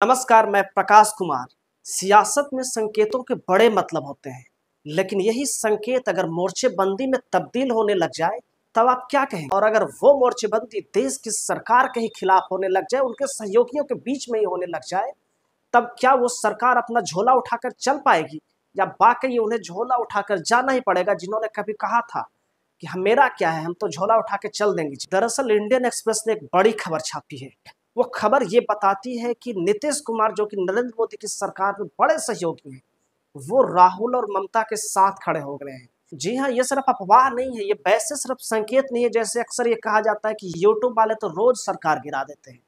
नमस्कार, मैं प्रकाश कुमार। सियासत में संकेतों के बड़े मतलब होते हैं, लेकिन यही संकेत अगर मोर्चेबंदी में तब्दील होने लग जाए तब आप क्या कहेंगे? और अगर वो मोर्चेबंदी देश की सरकार के ही खिलाफ होने लग जाए, उनके सहयोगियों के बीच में ही होने लग जाए, तब क्या वो सरकार अपना झोला उठाकर चल पाएगी, या वाकई उन्हें झोला उठाकर जाना ही पड़ेगा, जिन्होंने कभी कहा था कि हम मेरा क्या है, हम तो झोला उठा के चल देंगे। दरअसल इंडियन एक्सप्रेस ने एक बड़ी खबर छापी है। वो खबर ये बताती है कि नीतीश कुमार, जो कि नरेंद्र मोदी की सरकार में बड़े सहयोगी हैं, वो राहुल और ममता के साथ खड़े हो गए हैं। जी हाँ, ये सिर्फ अफवाह नहीं है, ये वैसे सिर्फ संकेत नहीं है जैसे अक्सर ये कहा जाता है कि यूट्यूब वाले तो रोज सरकार गिरा देते हैं।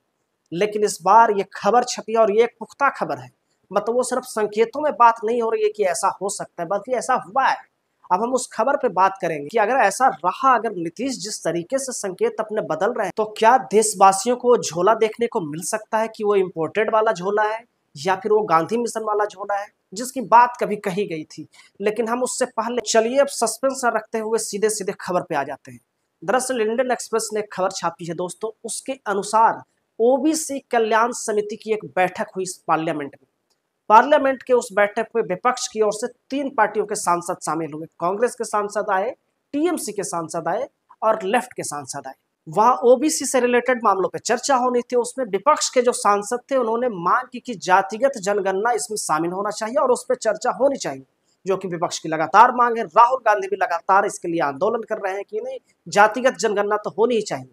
लेकिन इस बार ये खबर छपी और ये एक पुख्ता खबर है। मतलब वो सिर्फ संकेतों में बात नहीं हो रही है कि ऐसा हो सकता है, बल्कि ऐसा हुआ है। अब हम उस खबर पे बात करेंगे कि अगर ऐसा रहा, अगर नीतीश जिस तरीके से संकेत अपने बदल रहे हैं, तो क्या देशवासियों को झोला देखने को मिल सकता है कि वो इम्पोर्टेड वाला झोला है, या फिर वो गांधी मिशन वाला झोला है, जिसकी बात कभी कही गई थी। लेकिन हम उससे पहले चलिए अब सस्पेंस रखते हुए सीधे सीधे खबर पे आ जाते हैं। दरअसल इंडियन एक्सप्रेस ने एक खबर छापी है दोस्तों। उसके अनुसार ओबीसी कल्याण समिति की एक बैठक हुई पार्लियामेंट में। पार्लियामेंट के उस बैठक में विपक्ष की ओर से 3 पार्टियों के सांसद शामिल हुए। कांग्रेस के सांसद आए, टीएमसी के सांसद आए और लेफ्ट के सांसद आए। वहां ओबीसी से रिलेटेड मामलों पे चर्चा होनी थी। उसमें विपक्ष के जो सांसद थे, उन्होंने मांग की कि जातिगत जनगणना इसमें शामिल होना चाहिए और उस पर चर्चा होनी चाहिए, जो कि विपक्ष की लगातार मांग है। राहुल गांधी भी लगातार इसके लिए आंदोलन कर रहे हैं कि नहीं, जातिगत जनगणना तो होनी ही चाहिए।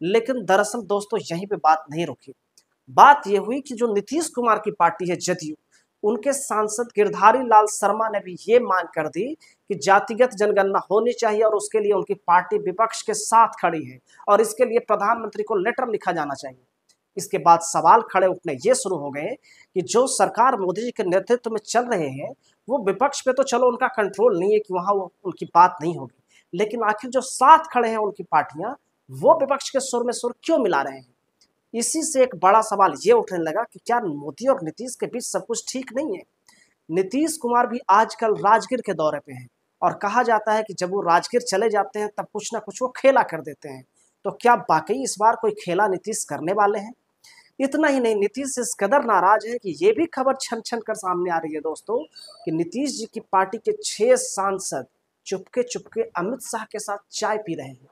लेकिन दरअसल दोस्तों यहीं पे बात नहीं रुकी। बात यह हुई कि जो नीतीश कुमार की पार्टी है जदयू, उनके सांसद गिरधारी लाल शर्मा ने भी ये मांग कर दी कि जातिगत जनगणना होनी चाहिए और उसके लिए उनकी पार्टी विपक्ष के साथ खड़ी है और इसके लिए प्रधानमंत्री को लेटर लिखा जाना चाहिए। इसके बाद सवाल खड़े उठने ये शुरू हो गए कि जो सरकार मोदी जी के नेतृत्व में चल रहे हैं, वो विपक्ष पे तो चलो उनका कंट्रोल नहीं है कि वहां वो उनकी बात नहीं होगी, लेकिन आखिर जो साथ खड़े हैं उनकी पार्टियां, वो विपक्ष के सुर में सुर क्यों मिला रहे हैं? इसी से एक बड़ा सवाल ये उठने लगा कि क्या मोदी और नीतीश के बीच सब कुछ ठीक नहीं है? नीतीश कुमार भी आजकल राजगीर के दौरे पे हैं और कहा जाता है कि जब वो राजगीर चले जाते हैं तब कुछ ना कुछ वो खेला कर देते हैं। तो क्या वाकई इस बार कोई खेला नीतीश करने वाले हैं? इतना ही नहीं, नीतीश इस कदर नाराज है कि ये भी खबर छन छन कर सामने आ रही है दोस्तों कि नीतीश जी की पार्टी के 6 सांसद चुपके चुपके अमित शाह के साथ चाय पी रहे हैं।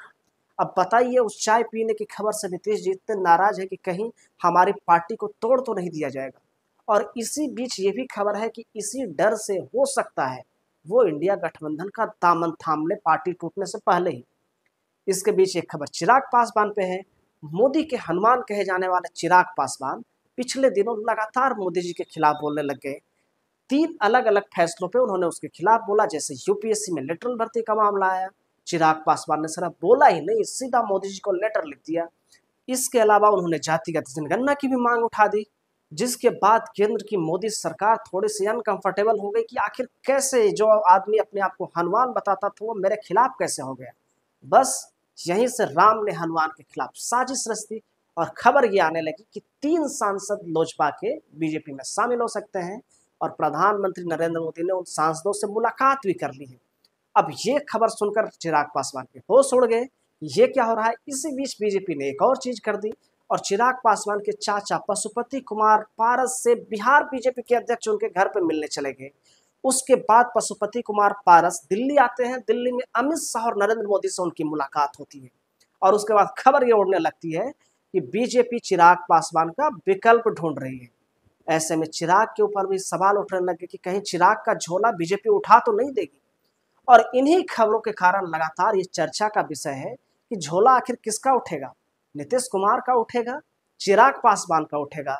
अब बताइए, उस चाय पीने की खबर से नीतीश जी इतने नाराज है कि कहीं हमारी पार्टी को तोड़ तो नहीं दिया जाएगा। और इसी बीच ये भी खबर है कि इसी डर से हो सकता है वो इंडिया गठबंधन का दामन थाम ले पार्टी टूटने से पहले ही। इसके बीच एक खबर चिराग पासवान पे है। मोदी के हनुमान कहे जाने वाले चिराग पासवान पिछले दिनों लगातार मोदी जी के खिलाफ बोलने लग गए। 3 अलग अलग फैसलों पे उन्होंने उसके खिलाफ बोला। जैसे यूपीएससी में लेटरल भर्ती का मामला आया, चिराग पासवान ने सिर्फ बोला ही नहीं, सीधा मोदी जी को लेटर लिख दिया। इसके अलावा उन्होंने जातिगत जनगणना की भी मांग उठा दी, जिसके बाद केंद्र की मोदी सरकार थोड़ी सी अनकंफर्टेबल हो गई कि आखिर कैसे जो आदमी अपने आप को हनुमान बताता था वो मेरे खिलाफ कैसे हो गया। बस यहीं से राम ने हनुमान के खिलाफ साजिश रच दी और खबर ये आने लगी कि 3 सांसद लोजपा के बीजेपी में शामिल हो सकते हैं और प्रधानमंत्री नरेंद्र मोदी ने उन सांसदों से मुलाकात भी कर ली है। अब ये खबर सुनकर चिराग पासवान के होश उड़ गए। ये क्या हो रहा है? इसी बीच बीजेपी ने एक और चीज कर दी और चिराग पासवान के चाचा पशुपति कुमार पारस से बिहार बीजेपी के अध्यक्ष उनके घर पर मिलने चले गए। उसके बाद पशुपति कुमार पारस दिल्ली आते हैं। दिल्ली में अमित शाह और नरेंद्र मोदी से उनकी मुलाकात होती है और उसके बाद खबर ये उड़ने लगती है कि बीजेपी चिराग पासवान का विकल्प ढूंढ रही है। ऐसे में चिराग के ऊपर भी सवाल उठने लगे कि कहीं चिराग का झोला बीजेपी उठा तो नहीं देगी। और इन्हीं खबरों के कारण लगातार ये चर्चा का विषय है कि झोला आखिर किसका उठेगा? नीतीश कुमार का उठेगा, चिराग पासवान का उठेगा,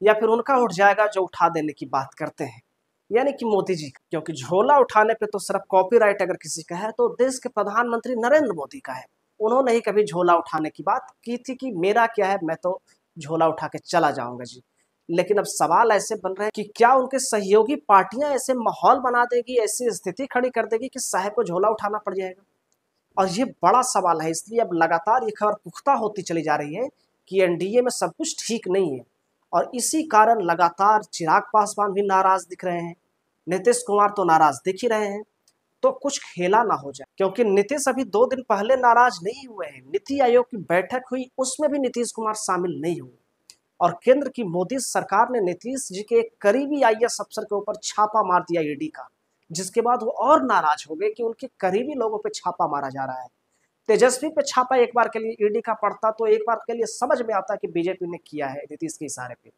या फिर उनका उठ जाएगा जो उठा देने की बात करते हैं, यानी कि मोदी जी का। क्योंकि झोला उठाने पे तो सिर्फ कॉपीराइट अगर किसी का है तो देश के प्रधानमंत्री नरेंद्र मोदी का है। उन्होंने ही कभी झोला उठाने की बात की थी कि मेरा क्या है, मैं तो झोला उठा के चला जाऊंगा जी। लेकिन अब सवाल ऐसे बन रहे हैं कि क्या उनके सहयोगी पार्टियां ऐसे माहौल बना देगी, ऐसी स्थिति खड़ी कर देगी कि साहब को झोला उठाना पड़ जाएगा? और ये बड़ा सवाल है। इसलिए अब लगातार ये खबर पुख्ता होती चली जा रही है कि एनडीए में सब कुछ ठीक नहीं है और इसी कारण लगातार चिराग पासवान भी नाराज दिख रहे हैं, नीतीश कुमार तो नाराज दिख ही रहे हैं। तो कुछ खेला ना हो जाए, क्योंकि नीतीश अभी 2 दिन पहले नाराज नहीं हुए हैं। नीति आयोग की बैठक हुई, उसमें भी नीतीश कुमार शामिल नहीं हुए। और केंद्र की मोदी सरकार ने नीतीश जी के एक करीबी आईएएस अफसर के ऊपर छापा मार दिया ईडी का, जिसके बाद वो और नाराज हो गए कि उनके करीबी लोगों पे छापा मारा जा रहा है। तेजस्वी पे छापा एक बार के लिए ईडी का पड़ता तो एक बार के लिए समझ में आता कि बीजेपी ने किया है नीतीश के इशारे पे,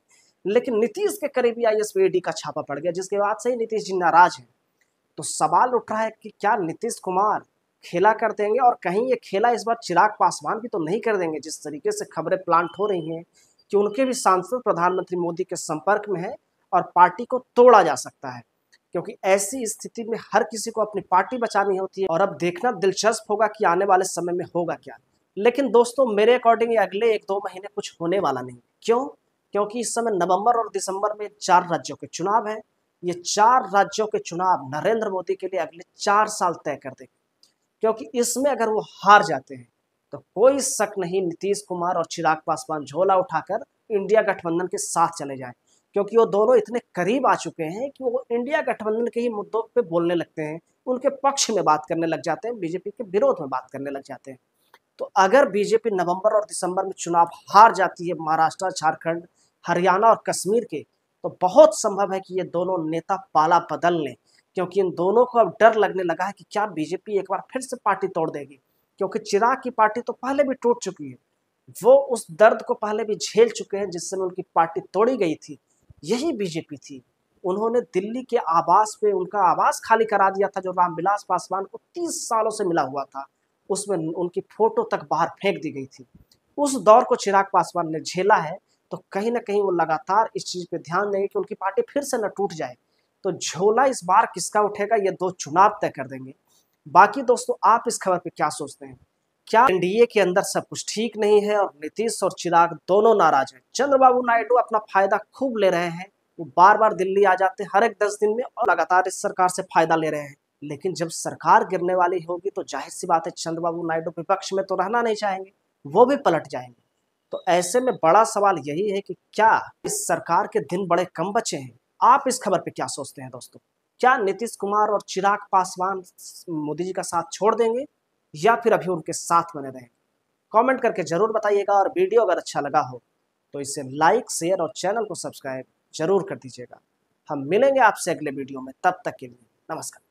लेकिन नीतीश के करीबी आईएएस पे ईडी का छापा पड़ गया, जिसके बाद से ही नीतीश जी नाराज हैं। तो सवाल उठ रहा है कि क्या नीतीश कुमार खेला कर देंगे, और कहीं ये खेला इस बार चिराग पासवान भी तो नहीं कर देंगे। जिस तरीके से खबरें प्लांट हो रही हैं कि उनके भी सांसद प्रधानमंत्री मोदी के संपर्क में है और पार्टी को तोड़ा जा सकता है, क्योंकि ऐसी स्थिति में हर किसी को अपनी पार्टी बचानी होती है। और अब देखना दिलचस्प होगा कि आने वाले समय में होगा क्या। लेकिन दोस्तों मेरे अकॉर्डिंग अगले 1-2 महीने कुछ होने वाला नहीं। क्यों? क्योंकि इस समय नवंबर और दिसंबर में 4 राज्यों के चुनाव हैं। ये 4 राज्यों के चुनाव नरेंद्र मोदी के लिए अगले 4 साल तय कर देंगे, क्योंकि इसमें अगर वो हार जाते हैं तो कोई शक नहीं नीतीश कुमार और चिराग पासवान झोला उठाकर इंडिया गठबंधन के साथ चले जाएं, क्योंकि वो दोनों इतने करीब आ चुके हैं कि वो इंडिया गठबंधन के ही मुद्दों पे बोलने लगते हैं, उनके पक्ष में बात करने लग जाते हैं, बीजेपी के विरोध में बात करने लग जाते हैं। तो अगर बीजेपी नवंबर और दिसंबर में चुनाव हार जाती है महाराष्ट्र, झारखंड, हरियाणा और कश्मीर के, तो बहुत संभव है कि ये दोनों नेता पाला बदल लें, क्योंकि इन दोनों को अब डर लगने लगा है कि क्या बीजेपी एक बार फिर से पार्टी तोड़ देगी, क्योंकि चिराग की पार्टी तो पहले भी टूट चुकी है। वो उस दर्द को पहले भी झेल चुके हैं जिस समय उनकी पार्टी तोड़ी गई थी। यही बीजेपी थी। उन्होंने दिल्ली के आवास पे उनका आवास खाली करा दिया था, जो रामविलास पासवान को 30 सालों से मिला हुआ था। उसमें उनकी फोटो तक बाहर फेंक दी गई थी। उस दौर को चिराग पासवान ने झेला है, तो कहीं ना कहीं वो लगातार इस चीज़ पे ध्यान देंगे कि उनकी पार्टी फिर से न टूट जाए। तो झोला इस बार किसका उठेगा, ये 2 चुनाव तय कर देंगे। बाकी दोस्तों आप इस खबर पे क्या सोचते हैं? क्या एनडीए के अंदर सब कुछ ठीक नहीं है और नीतीश और चिराग दोनों नाराज हैं? चंद्रबाबू नायडू अपना फायदा खूब ले रहे हैं। वो बार बार दिल्ली आ जाते हैं हर एक 10 दिन में और लगातार इस सरकार से फायदा ले रहे हैं। लेकिन जब सरकार गिरने वाली होगी तो जाहिर सी बात है चंद्रबाबू नायडू विपक्ष में तो रहना नहीं चाहेंगे, वो भी पलट जाएंगे। तो ऐसे में बड़ा सवाल यही है कि क्या इस सरकार के दिन बड़े कम बचे हैं? आप इस खबर पे क्या सोचते हैं दोस्तों? क्या नीतीश कुमार और चिराग पासवान मोदी जी का साथ छोड़ देंगे या फिर अभी उनके साथ बने रहेंगे? कमेंट करके जरूर बताइएगा, और वीडियो अगर अच्छा लगा हो तो इसे लाइक, शेयर और चैनल को सब्सक्राइब जरूर कर दीजिएगा। हम मिलेंगे आपसे अगले वीडियो में, तब तक के लिए नमस्कार।